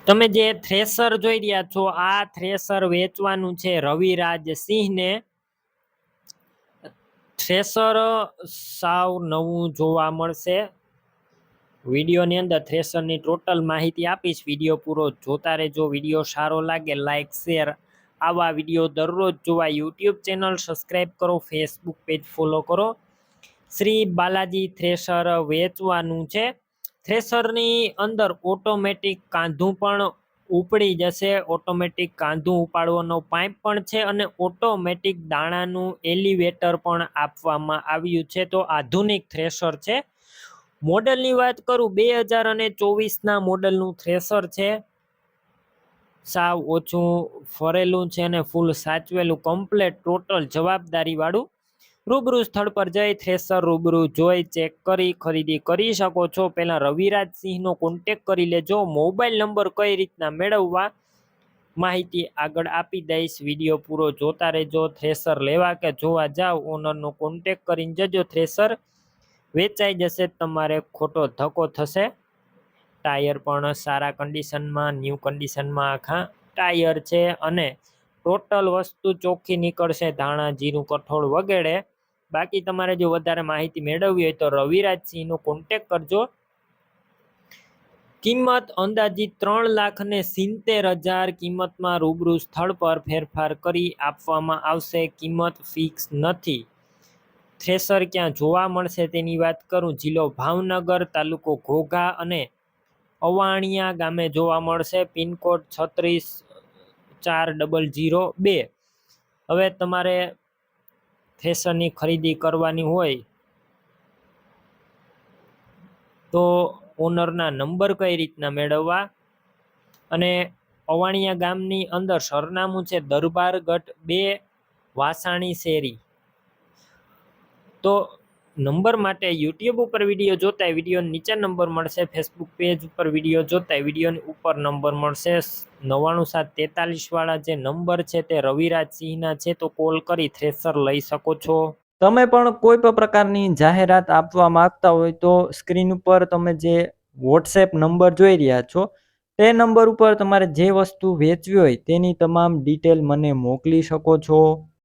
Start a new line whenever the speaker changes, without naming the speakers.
તમે જે થ્રેસર જોઈ રહ્યા છો આ થ્રેસર વેચવાનું છે રવિરાજ સિંહને। થ્રેસર સાવ નવું જોવા મળશે। વિડીયોની અંદર થ્રેસરની ટોટલ માહિતી આપીશ, વિડીયો પૂરો જોતા રહેજો। વિડીયો સારો લાગે લાઇક શેર, આવા વિડીયો દરરોજ જોવા યુટ્યુબ ચેનલ સબસ્ક્રાઈબ કરો, ફેસબુક પેજ ફોલો કરો। શ્રી બાલાજી થ્રેસર વેચવાનું છે। થ્રેસરની અંદર ઓટોમેટિક કાંધું પણ ઉપડી જશે, ઓટોમેટિક કાંધું ઉપાડવાનો પાઇપ પણ છે અને ઓટોમેટિક દાણાનું એલિવેટર પણ આપવામાં આવ્યું છે। તો આધુનિક થ્રેસર છે। મોડલની વાત કરું 2024ના મોડલનું થ્રેસર છે। સાવ ઓછું ફરેલું છે અને ફૂલ સાચવેલું, કમ્પ્લેટ ટોટલ જવાબદારી વાળું। રૂબરૂ સ્થળ પર જઈ થ્રેસર રૂબરૂ જોઈ ચેક કરી ખરીદી કરી શકો છો। પહેલા રવિરાજ સિંહનો કોન્ટેક કરી લેજો। મોબાઈલ નંબર કઈ રીતના મેળવવા માહિતી આગળ આપી દઈશ, વિડીયો પૂરો જોતા રહેજો। થ્રેસર લેવા કે જોવા જાવ ઓનરનો કોન્ટેક કરીને જજો, થ્રેસર વેચાઈ જશે, તમારે ખોટો ધક્કો થશે। ટાયર પણ સારા કન્ડિશનમાં, ન્યૂ કન્ડિશનમાં આખા ટાયર છે અને ટોટલ વસ્તુ ચોખ્ખી નીકળશે, ધાણા જીરું કઠોળ વગેરે। બાકી તમારે જો વધારે માહિતી મેળવવી હોય તો રવિરાજ સિંહનો કોન્ટેક કરજો। કિંમત અંદાજિત 3,70,000 કિંમતમાં રૂબરૂ સ્થળ પર ફેરફાર કરી આપવામાં આવશે, કિંમત ફિક્સ નથી। થ્રેસર ક્યાં જોવા મળશે તેની વાત કરું, જિલ્લો ભાવનગર, તાલુકો ઘોઘા અને અવાણિયા ગામે જોવા મળશે, પિનકોડ 36,4002। હવે તમારે થ્રેસરની ખરીદી કરવાની હોય તો ઓનરના નંબર કઈ રીતના મેળવવા, અને અવાણિયા ગામની અંદર સરનામું છે દરબારગઢ 2, વાસાણી શેરી। તો નંબર માટે યુટ્યુબ ઉપર વિડીયો જોતા વિડીયો નીચે નંબર મળશે, ફેસબુક પેજ ઉપર વિડીયો જોતા વિડીયોની ઉપર નંબર મળશે। 99743 વાળા જે નંબર છે તે રવિરાજ સિંહના છે, તો કોલ કરી થ્રેસર લઈ શકો છો।
તમે પણ કોઈ પણ પ્રકારની જાહેરાત આપવા માંગતા હોય તો સ્ક્રીન ઉપર તમે જે વોટ્સએપ નંબર જોઈ રહ્યા છો તે નંબર ઉપર તમારે જે વસ્તુ વેચવી હોય તેની તમામ ડિટેલ મને મોકલી શકો છો।